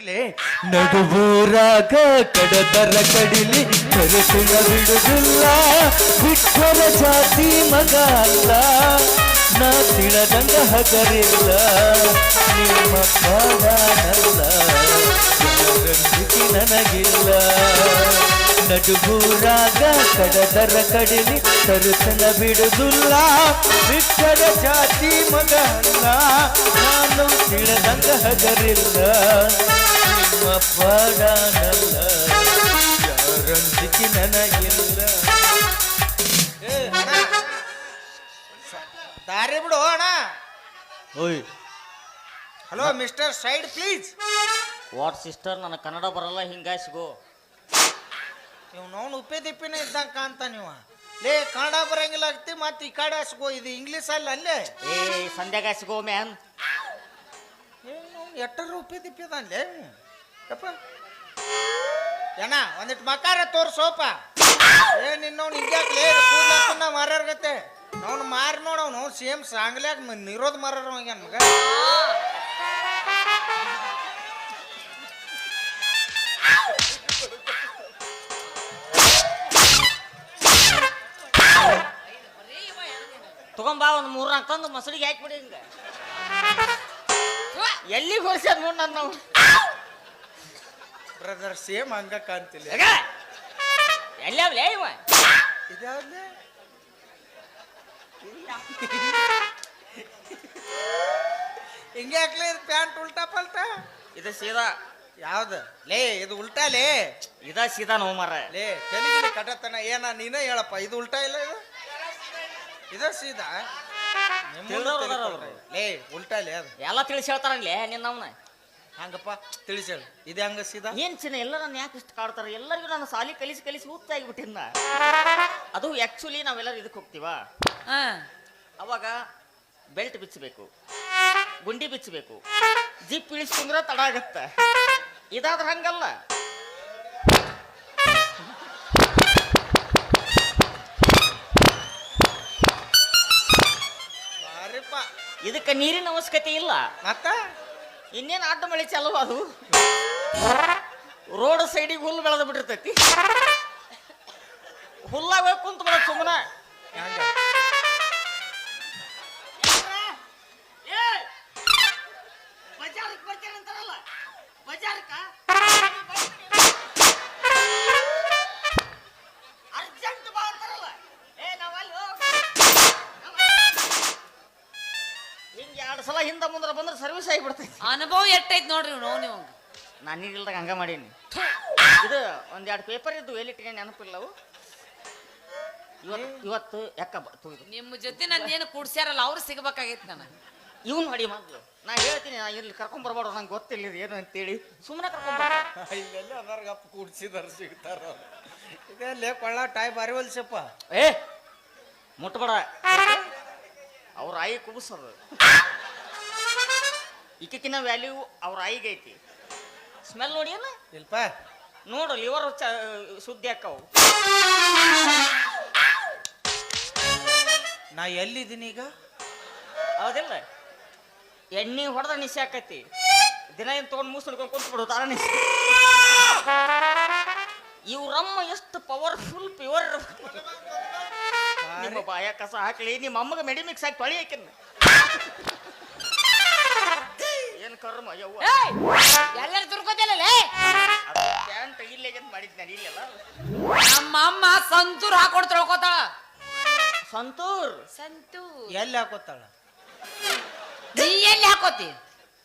ಇರ್ಲಿ. ನಡುವೂರಾಗ ಕಡದರ ಕಡಿಲಿ ಕರೆಸುಳ ಬಿಡುದಿಲ್ಲ ಬಿಟ್ಟರ ಜಾತಿ ಮಗ ಅಲ್ಲ ನಾ ತಿಳದಂಗ ಹಗರಿಲ್ಲ ನಿಮ್ಮ ಪಾಡನಲ್ಲ ರಂಜಿಕೆ ನನಗಿಲ್ಲ ನಡುಗೂರಾಗ ಕಡದರ ಕಡಿಲಿ ಕರುತನ ಬಿಡುದಿಲ್ಲ ಬಿಟ್ಟರ ಜಾತಿ ಮಗ ಅಲ್ಲ ನಾನು ತಿಳದಂಗ ಹಗರಿಲ್ಲ ನಿಮ್ಮ ಪಾಡನಲ್ಲ ಯಾರಂಜಿಕೆ ನನಗಿಲ್ಲ. ದಾರಿ ಬಿಡು ಅಣ್ಣ. ಓಯ್ hello mister side please. What sister, ನನಗೆ ಕನ್ನಡ ಬರಲ್ಲ, ಹಿಂಗಾಸಿಗೋ. ನೀವು ನೋವು ಉಪ್ಪೆ ದಿಪ್ಪಿನ ಇದ್ದಂಗೆ ಕಾಣ್ತ ನೀವು. ಲೇ ಕನ್ನಡ ಬರಂಗಿಲ್ಲ ಆಗ್ತಿ ಮತ್ತೆ ಈ ಕಡೆ ಹಸ್ಗೋ, ಇದು ಇಂಗ್ಲೀಷ್ ಅಲ್ಲ ಅಲ್ಲೇ. ಏ ಸಂಧ್ಯಾಗಾಸಿಗೋ ಮ್ಯಾನ್. ಏನು ಎಟ್ಟರ ಉಪ್ಪೆ ದಿಪ್ಪಿದಲ್ಲೇ ಯಪ್ಪ. ಏನ ಒಂದಿಟ್ಟು ಮಕಾರ ತೋರ್ಸೋಪ. ಏ ನಿನ್ನವ್ನು ಹಿಂಗ್ಯಾಕ್ಲೇ ಕೂದ್ಲನ್ನ ಮಾರ್ಯಾರ್ಗತ್ತೆ. ಅವ್ನು ಮಾರಿ ನೋಡವ್ನು ಸೇಮ್ ಸಾಂಗ್ಲ್ಯಾಗ ನಿರೋಧ ಮಾರ್ಯಾರ ಹೋಗ್ಯಾನ ಮಗ. ತಗೊಂಬಾ ಒಂದು 3-4 ತಂದು ಮೊಸಳಿಗೆ ಹಾಕ್ಬಿಡಿ. ಹಿಂಗ ಎಲ್ಲಿ ಹೋಲ್ಸ್ಯಾರ ನೋಡ್ ನನ್ನ ನಾವು ಬ್ರದರ್ ಸೇಮ್ ಹಂಗ ಕಾಣ್ತಿಲ್ಲ. ಎಲ್ಲೇ ಇವ ಇದ್ಯಾವ್ದೇ ಹಿಂಗೆ ಹಾಕ್ಲೇ ಇದು ಪ್ಯಾಂಟ್ ಉಲ್ಟಾ ಪಲ್ಟಾ. ಇದು ಸೀದಾ. ಯಾವ್ದು ಲೇ ಇದು ಉಲ್ಟಾ ಲೇ? ಇದ ಸೀದಾ ನೋವು ಮಾರ. ಲೇ ತೆಲಿಗಿಲಿ ಕಟತನ ಏನ ನೀನೇ ಹೇಳಪ್ಪ. ಇದು ಉಲ್ಟಾ ಇಲ್ಲ ಇದು ಇದ ಸೀದಾ. ಲೇ ಉಲ್ಟಾ ಲೇ ಅದು. ಎಲ್ಲ ತಿಳಿಸಿ ಹೇಳ್ತಾರಲ್ಲೇ ನಿನ್ನವನ. ಹಂಗಪ್ಪ ತಿಳಿಸ ಹೇಳು. ಇದು ಹಂಗ ಸೀದಾ ಏನ್ ಚಿನ್ನ ಎಲ್ಲ ನನ್ನ ಯಾಕೆ ಇಷ್ಟು ಕಾಡ್ತಾರ? ಎಲ್ಲರಿಗೂ ನಾನು ಸಾಲಿ ಕಲಿಸಿ ಹುಚ್ಚಾಗಿಬಿಟ್ಟಿನ. ಅದು ಆಕ್ಚುಲಿ ನಾವೆಲ್ಲರೂ ಇದಕ್ಕೆ ಹೋಗ್ತೀವ, ಅವಾಗ ಬೆಲ್ಟ್ ಬಿಚ್ಚಬೇಕು, ಗುಂಡಿ ಬಿಚ್ಚಬೇಕು, ಜಿಪ್ ಇಳಿಸ್ಕೊಂಡ್ರೆ ತಡ ಆಗತ್ತ. ಇದಾದ್ರೆ ಹಂಗಲ್ಲ. ಬಾರಿಪ್ಪ. ಇದಕ್ಕೆ ನೀರಿನ ಅವಶ್ಯಕತೆ ಇಲ್ಲ. ಮತ್ತ ಇನ್ನೇನು ಅಡ್ಡ ಮಳೆ ಚಾಲು ಅದು. ರೋಡ್ ಸೈಡಿಗೆ ಹುಲ್ಲು ಬೆಳೆದು ಬಿಟ್ಟಿರ್ತೈತಿ. ಹುಲ್ಲಾಗ ಕುಂತ ಬರ ಸುಮ್ಮನೆ. ಹಂಗ ಹಿಂಗೆ 2 ಸಲ ಹಿಂದೆ ಮುಂದೆ ಬಂದ್ರೆ ಸರ್ವಿಸ್ ಆಗಿಬಿಡ್ತೈತಿ. ಅನುಭವ ಎಟ್ಟೈತಿ ನೋಡ್ರಿ ನೀವು. ನಾನು ಇಲ್ದಾಗ ಹಂಗ ಮಾಡೀನಿ. ಇದು 1-2 ಪೇಪರ್ ಇದ್ದು ಎಲ್ಲಿಟ್ಟಿಗೆ ನೆನಪಿಲ್ಲವು. ಇವತ್ತು ಯಾಕ ನಿಮ್ಮ ಜೊತೆ ನನ್ನ ಏನು ಕೂಡ್ಸ್ಯಾರಲ್ಲ ಅವ್ರು ಸಿಗ್ಬೇಕಾಗೈತಿ ನನಗೆ. ಇವ್ನು ನೋಡಿ ಮೊದ್ಲು ನಾ ಹೇಳ್ತೀನಿ, ನಾ ಇಲ್ಲಿ ಕರ್ಕೊಂಡ್ ಬರ್ಬಾರ್ದು, ನಂಗೆ ಗೊತ್ತಿಲ್ಲ ಇದು ಏನು ಅಂತೇಳಿ ಸುಮ್ಮನೆ ಕರ್ಕೊಂಡ್ ಇಲ್ಲೆಲ್ಲ ಅದಾರ್ಗಪ್ಪ ಕೂಡ್ಸಿದಾರ ಸಿಗ್ತಾರ. ಇದೆಲ್ಲೇ ಕೊಳ್ಳ ಟೈ ಬಾರಿ ಹೊಲ್ಸಪ್ಪ. ಏ ಮುಟ್ಬೇಡ, ಅವ್ರ ಆಯಿ ಕುಬಸದು. ಈಕಿನ ವ್ಯಾಲ್ಯೂ ಅವ್ರ ಆಯಿಗೆ ಐತಿ. ಸ್ಮೆಲ್ ನೋಡಿ ಅಲ್ಲ ಇಲ್ಪ ನೋಡು, ಲಿವರ್ ಸುದ್ದಿ ಹಾಕವು. ನಾ ಎಲ್ಲಿದ್ದೀನಿ ಈಗ? ಹೌದಿಲ್ಲ? ಎಣ್ಣೆ ಹೊಡೆದ ನಿಶೆ ಆಕೈತಿ. ದಿನ ಏನು ತೊಗೊಂಡು ಮೂಸ್ಕೊಂಡು ಕುಂತ್ಬಿಡು ತಾರ ನಿಶೆ. ಇವ್ರಮ್ಮ ಎಷ್ಟು ಪವರ್ಫುಲ್ ಪ್ಯೂರ್. ನಿಮ್ಮ ಬಾಯ ಕಸ ಹಾಕ್ಲಿ, ನಿಮ್ಮ ಅಮ್ಮಗೆ ಮೆಡಿ ಮಿಕ್ಸ್ ಹಾಕಿ ತೊಳಿ ಹಾಕಿನ. ಏನು ಕರ್ಮ ಯವ್ವ. ಎಲ್ಲರೂ ತುರ್ಕೋತಿಲ್ಲ. ಪ್ಯಾಂಟ್ ಇಲ್ಲೇ ಅಂತ ಮಾಡಿದ್ ನಾನು ಇಲ್ಲೆಲ್ಲ. ನಮ್ಮ ಅಮ್ಮ ಸಂತೂರ್ ಹಾಕೊಂಡು ತೊಳ್ಕೊತಾಳ. ಸಂತೂರ್ ಎಲ್ಲಿ ಹಾಕೋತಾಳ? ನೀ ಎಲ್ಲಿ ಹಾಕೋತಿ?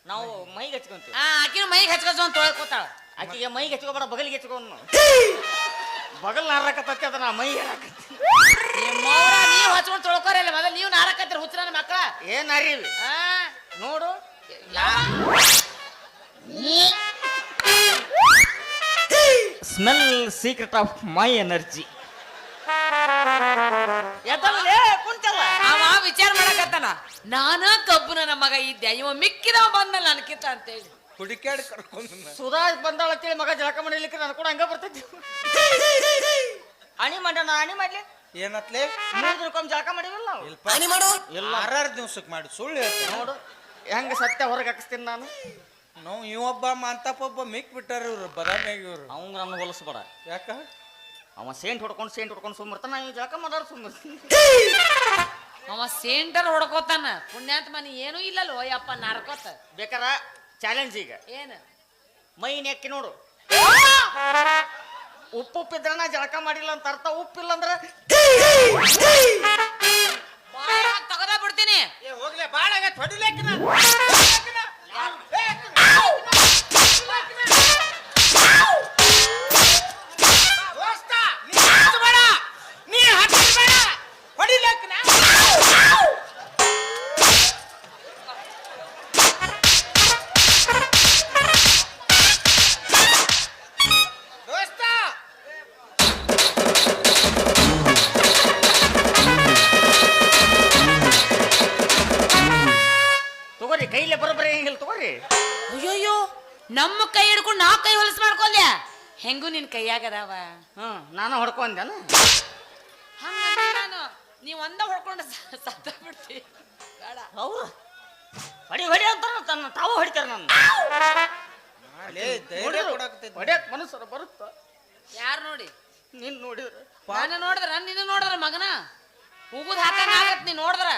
ನಾವು ಮೈಗೆ ಹಚ್ಕೊಂತೀವಿ. ಆಕಿನ ಮೈಗೆ ಹಚ್ಕೊಂಡ್ ತೊಳ್ಕೊತಾಳ. ಆಕಿಗೆ ಮೈಗೆ ಹಚ್ಕೋಬೇಡ, ಬಗಲಿಗೆ ಹಚ್ಕೊಂಡು. ಬಗಲ್ ನಾರಕತ್ತೈತಿ ಅದನ್ನ ಮೈ ಹೇಳಕತ್ತಿ. ನಿಮ್ಮವ್ರ ನೀವು ಹಚ್ಕೊಂಡು ತೊಳ್ಕೊರಿಲ್ಲ, ಮೊದಲು ನೀವು ನಾರಕತ್ತೀರ ಹುಚ್ಚರ ಮಕ್ಕಳ. ಏನ್ ಅರಿವಿ ನೋಡು. Smell secret of my energy. ಕುಂತಲ್ಲ ಅವ ವಿಚಾರ ಮಾಡಕತ್ತಾನ, ನಾನ ಕಬ್ಬು ನನ್ನ ಮಗ ಇದ್ದೆ, ಇವ ಮಿಕ್ಕಿದವ ಬಂದಲ್ಲ ನನ್ಕಿತ್ತ ಅಂತೇಳಿ ಹುಡುಕ್ಯಾಡಿ ಕರ್ಕೊಂಡು. ಸುಧಾ ಬಂದಾಳ ಅಂತೇಳಿ ಮಗ ಜಳಕ ಮಾಡಲಿಕ್ಕೆ ನಾನು ಕೂಡ ಹಂಗ ಬರ್ತೈತಿ. ಅಣಿ ಮಾಡ್ಯ ನಾ ಅಣಿ ಮಾಡ್ಲಿ ಏನತ್ಲೆ? 3 ದಿನಕ್ಕೊಮ್ಮೆ ಜಳಕ ಮಾಡಿವಲ್ಲ ನಾವು. ಅಣಿ ಮಾಡು. ಎಲ್ಲ 6 ದಿವ್ಸಕ್ಕೆ ಮಾಡಿ ಸುಳ್ಳು ಹೇಳ್ತೀನಿ ನೋಡು ಹೆಂಗ ಸತ್ಯ ಹೊರಗೆ ಹಾಕಿಸ್ತೀನಿ ನಾನು. ನಾವು ಇವೊಬ್ಬ ಮಂತಪ್ಪ ಒಬ್ಬ ಮಿಕ್ ಬಿಟ್ಟಾರ ಇವ್ರು ಬದಾಮಿಯಾಗ ಇವ್ರು. ಅವಂಗ ನನ್ನ ಹೊಲಸ್ಬೇಡ. ಯಾಕ ಅವ ಸೇಂಟ್ ಹೊಡ್ಕೊಂಡು ಸುಮ್ಮಿರ್ತಾನ, ನಾವು ಜಳಕ ಮಾಡೋರು ಸುಮ್ಮಿರ್ತೀನಿ. ಅವ ಸೆಂಟರ್ ಹೊಡ್ಕೋತಾನ. ಪುಣ್ಯಾತ್ಮ ನೀ ಏನೂ ಇಲ್ಲಲ್ಲೋ ಯಪ್ಪ ನಾರ್ಕೋತ. ಬೇಕಾರ ಚಾಲೆಂಜ್ ಈಗ ಏನು ಮೈ ನೆಕ್ಕಿ ನೋಡು. ಉಪ್ಪಿದ್ರೆ ನಾ ಜಳಕ ಮಾಡಿಲ್ಲ ಅಂತ ಅರ್ಥ. ಉಪ್ಪಿಲ್ಲ ಅಂದ್ರೆ ತಗದ ಬಿಡ್ತೀನಿ. ಹೋಗ್ಲೆ ಬಾಳ ಆಗೈತ್ ಹೊಡಿಲೇಕಿನ. ದೋಸ್ತ ನೀ ಹಚ್ಚಬೇಡ, ನೀ ಹಚ್ಚಬೇಡ, ಹೊಡಿಲೇಕಿನ. ದೋಸ್ತ ತಗೋರಿ, ಕೈಲೇ ಬರೋಬ್ಬರಿ ಹೆಂಗಿಲ್ಲ ತಗೋರಿ. ಅಯ್ಯೋಯ್ಯೋ ನಮ್ಮ ಕೈ ಹಿಡ್ಕೊಂಡು ನಾ ಕೈ ಹೊಲಸು ಮಾಡ್ಕೊಲ್ಯ. ಹೆಂಗೂ ನಿನ್ ಕೈಯಾಗದಾವ. ನಾನು ಹೊಡ್ಕೊಂಡೇನ. ಹಂಗ ನಾನು ನೀವ್ ಒಂದ ಹೊಡ್ಕೊಂಡು ಸತ್ತ ಬಿಡ್ತಿ. ಬೇಡ ಅವ್ರು ಹೊಡಿ ಅಂತಾರ, ತನ್ನ ತಾವು ಹೊಡಿತಾರ. ನನ್ನ ಧೈರ್ಯ ಕೊಡಾಕತ್ತೈತಿ. ಹೊಡ್ಯಾಕ ಮನಸ್ಸರ ಬರುತ್ತ. ಯಾರು ನೋಡಿ ನೀನ್ ನೋಡಿದ್ರ ನಾನು ನೋಡಿದ್ರ ನಿನ್ನ ನೋಡಿದ್ರ ಮಗನ ಉಗುದ್ ಹಾಕಂಗ ಆಗತ್. ನೀ ನೋಡಿದ್ರ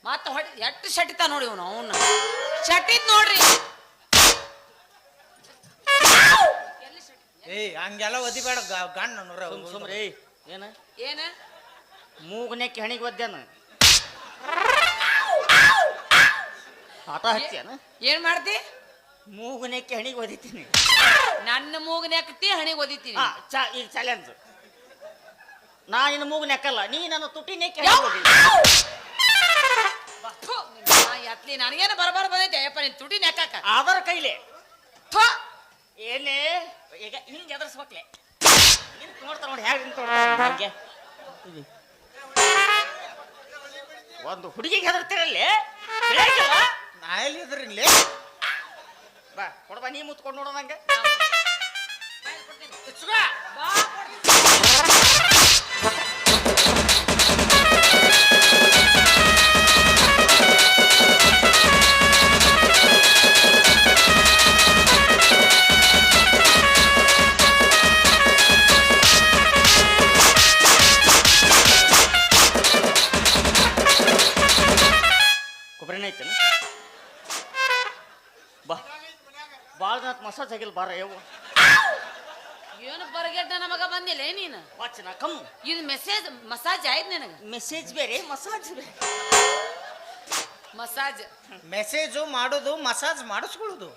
ಮತ್ತ ಎಟ್ಟು ಶಟಿತ ನೋಡಿ ಅವನು. ಅವನು ಶಟಿತ್ ನೋಡ್ರಿ. ಹಂಗೆಲ್ಲ ಒದಿಬೇಡ ಗಂಡ ಸುಮ್ರಿ. ಏನ ಏನ ಮೂಗನೆಕ್ಕಿ ಹಣಿಗೆ ಒದ್ದೇನ ಆಟ ಹಚ್ಚಿಯನ. ಏನ್ ಮಾಡ್ತಿ? ಮೂಗನೆಕ್ಕಿ ಹಣಿಗೆ ಒದಿತೀನಿ. ನನ್ನ ಮೂಗ್ ನೆಕ್ತಿ ಹಣಿಗೆ ಒದಿತೀನಿ. ಈಗ ಚಾಲೆಂಜ್. ನಾ ನಿನ್ನ ಮೂಗು ನೆಕ್ಕಲ್ಲ, ನೀ ನನ್ನ ತುಟಿ ನೆಕ್ಕಿ ಎತ್ಲಿ ನನಗೇನು ಬರಬಾರ ಬಂದೈತೆ ಅಯ್ಯಪ್ಪ ನಿನ್ ತುಟಿ ನೆಕ್ಕಾಕ. ಅದರ ಕೈಲಿ ಏನೇ ಈಗ ಹಿಂಗೆ ಎದರ್ಸ್ಬೇಕ್ಲೆ. ನೋಡ್ತಾರ ನೋಡಿ ಹೇಗೆ ನಿಂಗೆ ಒಂದು ಹುಡುಗಿಗೆ ಹೆದರ್ತಿರಲ್ಲಿ. ನಾ ಎಲ್ಲಿದ್ರಲ್ಲಿ ಬಾ ಕೊಡ್ಬಾ, ನೀ ಮುತ್ಕೊಂಡು ನೋಡೋ ನಂಗೆ. ಕೊಬ್ಬರಿನ ಐತೇನು? ಬಾ ಭಾಳ ದಿನ ಮಸಾಜ್ ಆಗಿಲ್ಲ ಬಾರ. ಯವ್ವ ಏನು ಬರಗೆಟ್ಟ ನಮಗ ಬಂದಿಲ್ಲ ನೀನು. ವಾಚನ ಕಮ್ಮು. ಇದು ಮೆಸೇಜ್ ಮಸಾಜ್ ಆಯ್ತು ನಿನಗ. ಮೆಸೇಜ್ ಬೇರೆ ಮಸಾಜ್ ಬೇರೆ. ಮಸಾಜ್ ಮೆಸೇಜು ಮಾಡೋದು ಮಸಾಜ್ ಮಾಡಿಸ್ಕೊಳ್ಳೋದು.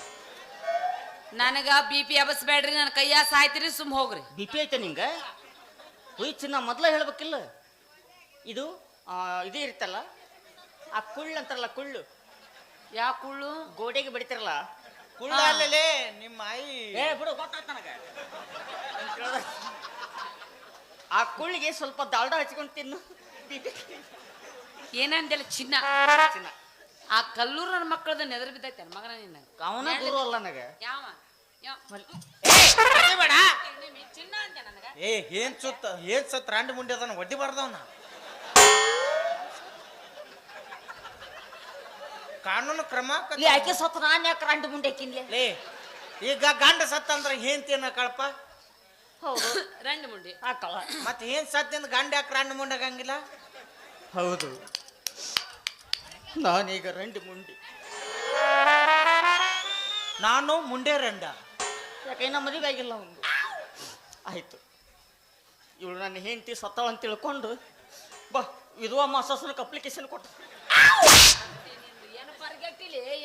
ನನಗ BP ಹಬ್ಬಸ್ಬೇಡ್ರಿ, ನನ್ನ ಕೈಯ ಸಾಯ್ತಿರಿ, ಸುಮ್ ಹೋಗ್ರಿ. BP ಐತೆ ನಿಂಗ? ಹುಯ್ ಚಿನ್ನ ಮೊದ್ಲ ಹೇಳ್ಬೇಕಿಲ್ಲ. ಇದು ಇದು ಇರ್ತಲ್ಲ ಆ ಕುಳ್ಳು ಅಂತಾರಲ್ಲ, ಕುಳ್ಳು. ಯಾ ಕುಳ್ಳು? ಗೋಡೆಗೆ ಬಡಿತಾರಲ್ಲ ಕುಳ್ಳ ಅಲ್ಲಲೇ ನಿಮ್ಮ ಆಯಿ. ಬಿಡು ಗೊತ್ತಾಯ್ತು ನನಗೆ. ಆ ಕುಳ್ಳಿಗೆ ಸ್ವಲ್ಪ ದಾಲ್ಡ ಹಚ್ಕೊಂಡು ತಿನ್ನು. ಏನಂದಿಲ್ಲ ಚಿನ್ನ. ಚಿನ್ನ ಆ ಕಲ್ಲೂರು ನನ್ನ ಮಕ್ಕಳದ ನೆದರ್ ಬಿದ್ದೈತೆ ಮಗನ ನಿನ್ನ. ಅವನ ಗುರು ಅಲ್ಲ ನನಗೆ. ಯಾವ ಬೇಡ ಚಿನ್ನ ಅಂತೆ ನನಗ. ಏನ್ ಸತ್ ರಾಂಡಿ ಮುಂಡೆ ಅದನ್ನ ಒಡ್ಡಿ ಬಾರ್ದವನ. ಕಾನೂನು ಕ್ರಮ ಆಕೆ ಸತ್ತು ನಾನು ಯಾಕೆ ರಂಡು ಮುಂಡೆ ಕಿನ್ಲೆ. ಈಗ ಗಂಡ ಸತ್ತ ಅಂದ್ರೆ ಏನ್ ಕಳಪ. ಹೌದು ರಂಡು ಮುಂಡಿ ಹಾಕಲ್ಲ. ಮತ್ತೆ ಏನ್ ಸತ್ತಿಂದ ಗಂಡ ಯಾಕೆ ರಾಂಡಿ ಮುಂಡಾಗಂಗಿಲ್ಲ? ಹೌದು ನಾನೀಗ ರಂಡು ಮುಂಡಿ. ನಾನು ಮುಂಡೆ ರಂಡ. ಯಾಕೆ ನಮ್ಮ ಮದುವೆ ಆಗಿಲ್ಲ ಒಂದು. ಆಯ್ತು, ಇವಳು ನನ್ನ ಹೆಂಡತಿ ಸತ್ತಾಳ ಅಂತ ತಿಳ್ಕೊಂಡು ಬಾ ವಿಧವಾ ಮಾಸಾಸನಕ್ಕೆ ಅಪ್ಲಿಕೇಶನ್ ಕೊಟ್ಟು.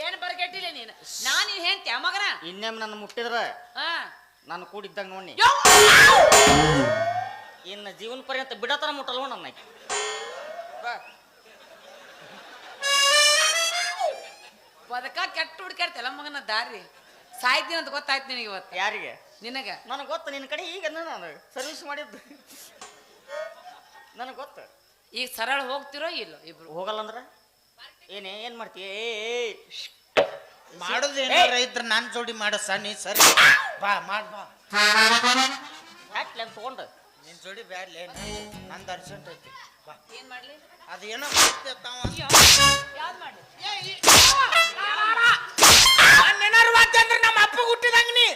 ಏನು ಬರ್ಗೆಟ್ಟಿಲ್ಲ ನೀನು. ನಾನು ಹೇಳ್ತೀಯ ಮಗನ. ಇನ್ನೇಮ್ ನನ್ನ ಮುಟ್ಟಿದ್ರ ನಾನು ಕೂಡಿದ್ದಾಗ ನೋಡಿ ಇನ್ನು ಜೀವನ ಪರ್ಯಂತ ಬಿಡತನ ಮುಟ್ಟಲ್ವ ನನ್ನ. ಬದಕ ಕೆಟ್ಟ ಹುಡ್ಕಾಡ್ತಲ್ಲ ಮಗನ ದಾರಿ. ಸಾಯ್ತೀನಿ ಅಂತ ಗೊತ್ತಾಯ್ತು ನಿನಗೆ ಇವತ್ತು. ಯಾರಿಗೆ? ನಿನಗ. ನನಗೆ ಗೊತ್ತು ನಿನ್ನ ಕಡೆ ಈಗ ನಾನು ಸರ್ವಿಸ್ ಮಾಡಿದ್ದು ನನಗೆ ಗೊತ್ತು. ಈಗ ಸರಳ ಹೋಗ್ತಿರೋ ಇಲ್ಲೋ ಇಬ್ರು? ಹೋಗಲ್ಲ ಅಂದ್ರ ಏನ್ ಮಾಡ್ತೀಯ? ಮಾಡೋದು ಏನಾರ ಇದ್ರ ನಾನ್ ಜೋಡಿ ಮಾಡಸ ನೀ ಸರಿ ಬಾ ಮಾಡ್ ಬಾ. ಯಾಕೆ ತಗೊಂಡು ನಿನ್ ಜೋಡಿ ಬ್ಯಾಡ್ಲೆ, ನಂದು ಅರ್ಜೆಂಟ್ ಐತಿ ಬಾ. ಏನ್ ಮಾಡ್ಲಿ? ಅದೇನೋ ಮಾಡ್ತೇವ ಯಾವ್ದು ಮಾಡಿ? ಏನಾರು ವಾದ್ಯ ಅಂದ್ರೆ ನಮ್ಮ ಅಪ್ಪ ಹುಟ್ಟಿದಂಗ ನೀ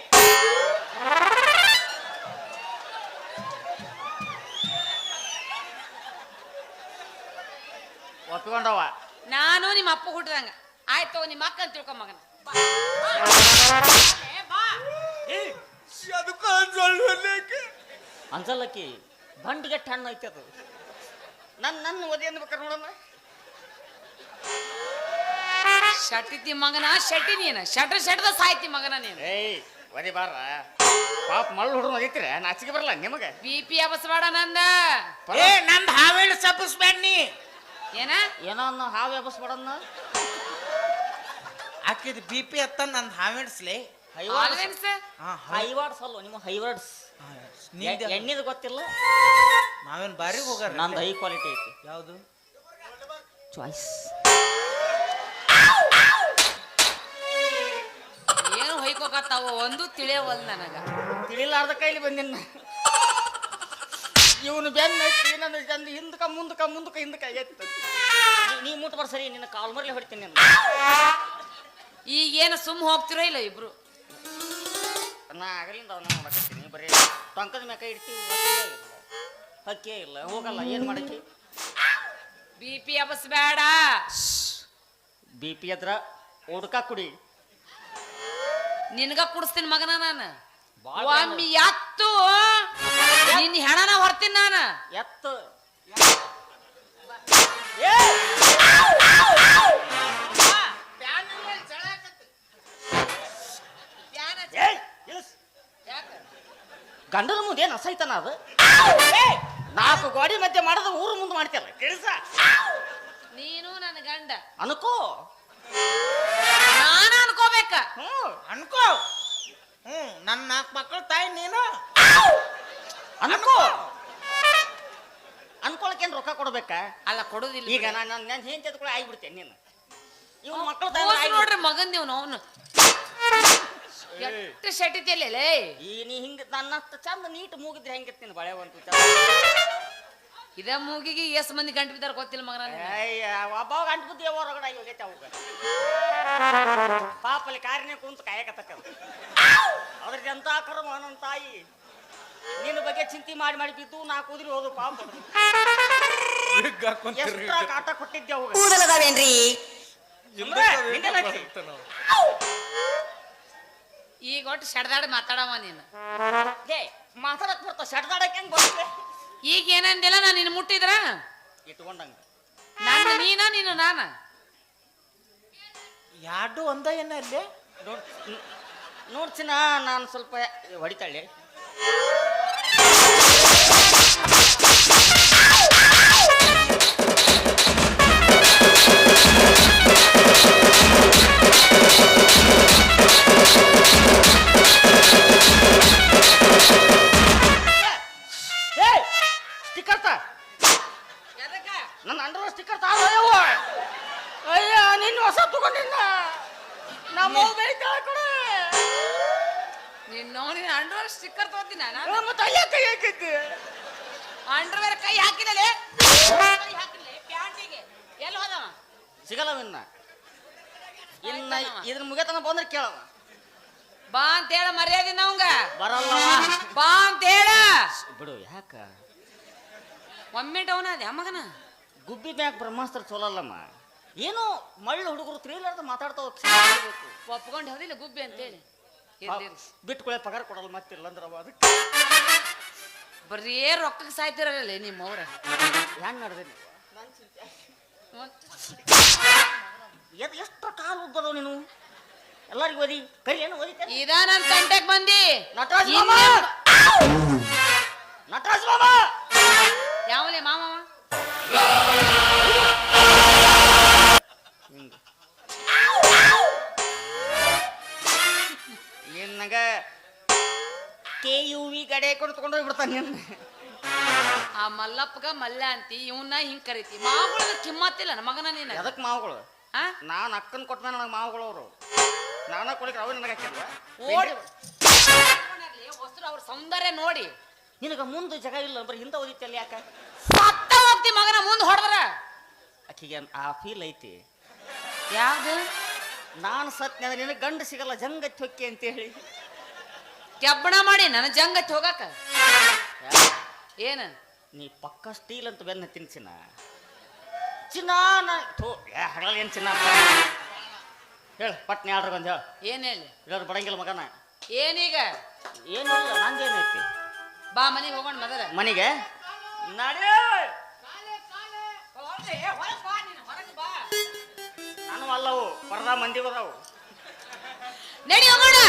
ಒಪ್ಕೊಂಡವ. ನಾನು ನಿಮ್ಮ ಅಪ್ಪ ಹುಟ್ಟಿದಂಗ ಆಯ್ತು ನಿಮ್ಮ ಅಕ್ಕ ಅಂತ ತಿಳ್ಕೊ ಮಗನ ಅದಕ್ಕ ಅನ್ಸಲ್ಲೇಕೆ ಅನ್ಸಲ್ಲಕ್ಕಿ ಬಂಡಿಗೆ ಹಣ್ಣು ಐತೆ ಅದು. ನನ್ನ ಓದಿ ಅನ್ಬೇಕಾರೆ ನೋಡಮ್ಮ. ಶಟಿತಿ ಮಗನ ಶಟಿ ನೀನ ಶಟದ ಸಾಯ್ತಿ ಮಗನ ನೀನು ಏಯ್ ಒದಿ ಬಾರ ಪಾಪ ಮಳ್ಳು ಹುಡುಗ ಒದಿತ್ರಿ ನಾಚಿಕೆ ಬರಲ್ಲ ನಿಮಗೆ. BP ಅಬಸ್ಬೇಡ ನಂದ ಏ ನಂದ್ ಹಾವೇಳು ಸಬ್ಬಿಸ್ಬೇಡ ನೀ ಏನ ಏನೋ ಅನ್ನೋ ಹಾವು ಎಬಸ್ಬೇಡನ್ನ. ಆಕಿದ್ BP ಅತ್ತ ನಂದ್ ಹಾವೇಡ್ಸ್ಲೆ ಆಲ್ವೆನ್ಸ್ ಹೈವಾಡ್ಸ್ ಅಲ್ವ ನಿಮ್ಮ ಹೈವಾಡ್ಸ್. ಎಣ್ಣೆದು ಗೊತ್ತಿಲ್ಲ. ನಾವೇನ್ ಬಾರಿ ಹೋಗಾರ ನಂದು ಹೈ ಕ್ವಾಲಿಟಿ ಐತಿ. ಯಾವುದು ಚಾಯ್ಸ್. ಏನು ಹೊಯ್ಕೋಕತ್ತಾವ ಒಂದು ತಿಳಿಯವಲ್ ನನಗ. ತಿಳಿಲಾರ್ದ ಕೈಲಿ ಬಂದಿನ ಇವನು ಬೆನ್ನ ಐತಿ ನನ್ನ ಜಂದು ಹಿಂದಕ ಹಿಂದಕ ಆಗೈತಿ. ನೀ ಮುಟ್ಟು ಬರ್ ಸರಿ ನಿನ್ನ ಕಾಲ್ ಮರ್ಲಿ ಹೊಡಿತೀನಿ ನಿನ್ನ. ಈಗೇನು ಸುಮ್ ಹೋಗ್ತಿರೋ ಇಲ್ಲ ಇಬ್ರು. ನಾ ಆಗಲಿಂದ ಅವನ್ನ ಮಾಡಕತ್ತೀನಿ. ಬರೀ ಟೊಂಕದ ಮ್ಯಾಕ ಇಡ್ತೀವಿ ಹಕ್ಕಿಯೇ ಇಲ್ಲ ಹೋಗಲ್ಲ. ಏನು ಮಾಡಕ್ಕೆ BP ಅಬಸ್ಬೇಡ. BP ಅದ್ರ ಉಡ್ಕ ಕುಡಿ. ನಿನ್ಗ ಕುಡಿಸ್ತೀನಿ ಮಗನ ನಾನು. ಬಾಳ್ ಒಮ್ಮೆ ಎತ್ತು ನಿನ್ನ ಹೆಣನ ಹೊರ್ತೀನಿ ನಾನು. ಎತ್ತು ಗಂಡನ ಮುಂದೆ ಏನು ಅಸೈತನ ಅದು. 4 ಗೋಡಿ ಮಧ್ಯೆ ಮಾಡೋದು ಊರು ಮುಂದೆ ಮಾಡ್ತಿಯಲ್ಲ ಕೆಲಸ. ನೀನು ನನ್ನ ಗಂಡ ಅನ್ಕೋ. ನಾನು ಅನ್ಕೋಬೇಕ. ಅನ್ಕೋ. ನನ್ನ 4 ಮಕ್ಕಳ ತಾಯಿ ನೀನು ಅನ್ಕೋ. ಅನ್ಕೊಳಕೇನು ರೊಕ್ಕ ಕೊಡ್ಬೇಕಾ? ಅಲ್ಲ ಕೊಡುದಿಲ್ಲ. ಈಗ ನಾನು ಏನ್ ತೆಗೆದುಕೊಳ್ಳಿ ಆಗಿಬಿಡ್ತೇನೆ ನೀನು. ಇವ್ನ ಮಕ್ಕಳ ನೋಡ್ರಿ ಮಗನ್ ನೀವು ಅವನು ಎಷ್ಟು ಶಟಿತಿಯಲ್ಲೇ ಈ ನೀ ಹಿಂಗ ನನ್ನ ಚಂದ ನೀಟ್ ಮೂಗಿದ್ರೆ ಹೆಂಗಿರ್ತೀನಿ ಬಳೆ ಒಂದು ಇದ ಮೂಗಿಗೆ ಎಸ್ ಮಂದಿ ಗಂಟು ಬಿದ್ದಾರ ಗೊತ್ತಿಲ್ಲ ಮಗನ. ಒಬ್ಬ ಗಂಟು ಬುದ್ಧಿ ಹೊರಗಡೆ ಹೋಗೈತೆ ಅವಾಗ ಪಾಪಲ್ಲಿ ಕಾರಿನ ಕುಂತು ಕಾಯಕತ್ತಕ್ಕ ಅದ್ರದ್ದು ಎಂತ ಕರ್ಮ ನನ್ನ ತಾಯಿ. ನಿನ್ನ ಬಗ್ಗೆ ಚಿಂತೆ ಮಾಡಿ ಬಿದ್ದು 4 ಕೂದಲು ಹೋದು ಪಾಪ. ಎಷ್ಟ ಕಾಟ ಕೊಟ್ಟಿದ್ದೆ ಅವಾಗ. ಈಗ ಒಟ್ಟು ಸೆಡ್ದಾಡಿ ಮಾತಾಡವ ನೀನು. ಮಾತಾಡಕ್ ಬರ್ತಾವ ಸೆಡ್ದಾಡಕ್ ಹೆಂಗ್ ಬರ್ತದೆ. ಈಗ ಏನಂದಿಲ್ಲ ನಾನು ನಿನ್ನ ಮುಟ್ಟಿದ್ರ ಇಟ್ಕೊಂಡಂಗ ನಾನು ನೀನು ನಾನ ಯಾಡು ಒಂದ ಏನ ಅಲ್ಲಿ ನೋಡ್ಸಿನ ನಾನು ಸ್ವಲ್ಪ ಹೊಡಿತಾಳೆ. ಸ್ಟಿಕ್ಕರ್ ನನ್ನ ಅಂಡರ್ ಸ್ಟಿಕ್ಕರ್ ತಾವ. ಅಯ್ಯ ನಿನ್ನ ಹೊಸ ತಗೊಂಡಿನ ನಮ್ಮ ನೀನು ಅಂಡರ್ವೇರ್ ಸ್ಟಿಕ್ಕರ್ ತಗೋತೀನಿ ನಾನು. ಮತ್ತೆ ಅಯ್ಯ ಕೈ ಹಾಕಿದ್ದೆ ಅಂಡರ್ವೇರ್ ಕೈ ಹಾಕಿದಲೆ ಪ್ಯಾಂಟಿಗೆ ಎಲ್ಲಿ ಹೋದವ ಸಿಗಲ್ಲ ಇನ್ನ ಇದ್ರ ಮುಗಿತನ ಬಂದ್ರೆ ಕೇಳವ. ಬಾ ಅಂತ ಹೇಳ ಮರ್ಯಾದೆ ನವಂಗ ಬರಲ್ಲ ಬಾ ಅಂತ ಹೇಳ ಬಿಡು. ಯಾಕ ಒಮ್ಮೆ ಡೌನ್ ಅದ ಮಗನ. ಗುಬ್ಬಿ ಬ್ಯಾಗ್ ಬ್ರಹ್ಮಾಸ್ತ್ರ ಚೋಲಲ್ಲಮ್ಮ. ಏನೋ ಮಳ್ಳು ಹುಡುಗರು ತಿಳಿಲಾರ್ದ ಮಾತಾಡ್ತಾವ. ಒಪ್ಕೊಂಡು ಹೋದಿಲ್ಲ ಗುಬ್ಬಿ ಅಂತೇಳಿ ಬಿಟ್ಕೊಳೆ ಪಗಾರ ಕೊಡಲ್ಲ ಮತ್ತಿಲ್ಲ ಅಂದ್ರ ಅದಕ್ಕೆ ಬರೀ ರೊಕ್ಕಕ್ಕೆ ಸಾಯ್ತಿರಲ್ಲ ನಿಮ್ಮವ್ರ. ಹೆಂಗ್ ನಡೆದೆ ಎಷ್ಟು ಕಾಲು ಉದ್ದದವ ನೀನು. ಎಲ್ಲರಿಗೂ ಓದಿ ಕೈ ಏನು ಓದಿತ ಇದ ನನ್ ಕಂಟೆಕ್ ಬಂದಿ ನಟರಾಜ್ ಮಾಮ ಯಾವಲೇ ಮಾಮ ನಿನ್ನಗ KUV ಗಡೆ ಕೊಡ್ಕೊಂಡು ಹೋಗ್ಬಿಡ್ತಾನೆ. ಆ ಮಲ್ಲಪ್ಪಗ ಮಲ್ಲ ಅಂತಿ ಇವನ್ನ ಹಿಂಗ್ ಕರಿತಿ. ಮಾವುಗಳ ಕಿಮ್ಮತ್ತಿಲ್ಲ ನನ್ನ ಮಗನ ನೀನ. ಎದಕ್ ಮಾವುಗಳು? ಆ ನಾನು ಅಕ್ಕನ್ ಕೊಟ್ಟ ನನಗೆ ಮಾವುಗಳು ಅವರು. ನಾನ ಕೊಡಕ್ಕೆ ಅವ ನನಗೆ ಹಾಕಿಲ್ವಾ? ಓಡಿ ವಸ್ತು ಅವ್ರ ಸೌಂದರ್ಯ ನೋಡಿ ನಿನಗ ಮುಂದೆ ಜಾಗ ಇಲ್ಲ ಬರೀ ಹಿಂದೆ ಓದಿತ್ತಲ್ಲ ಯಾಕ? ಸತ್ತ ಹೋಗ್ತಿ ಮಗನ ಮುಂದೆ ಹೊಡೆದ್ರ ಆಕಿಗೆ ಆ ಫೀಲ್ ಐತಿ. ಯಾವ್ದು ನಾನು ಸತ್ನ ನಿನಗೆ ಗಂಡ ಸಿಗಲ್ಲ ಜಂಗತ್ತಿ ಹೊಕ್ಕಿ ಅಂತೇಳಿ ಕೆಬ್ಬಣ ಮಾಡಿ ನನ್ನ ಜಂಗತ್ತಿ ಹೋಗಾಕ ಏನ ನೀ ಪಕ್ಕ ಸ್ಟೀಲ್ ಅಂತ ಬೆನ್ನ ತಿನ್ಸಿನ ಚಿನ್ನ ಹಗಲ ಏನ್ ಚಿನ್ನ ಹೇಳ ಪಟ್ನೆ ಆರ್ಡ್ರ್ ಬಂದು ಹೇಳ ಏನ್ ಹೇಳಿ ಇಲ್ಲವ್ರು ಬಡಂಗಿಲ್ಲ ಮಗನ ಏನೀಗ ಏನು ಇಲ್ಲ ನಂದೇನೈತಿ ಬಾ ಮನೆಗೆ ಹೋಗೋಣ ಮೊದಲ ಮನೆಗೆ ನಡೆ ನಾನು ಅಲ್ಲವು ಪರದ ಮಂದಿ ಬದಾವು ನಡಿ ಹೋಗೋಣ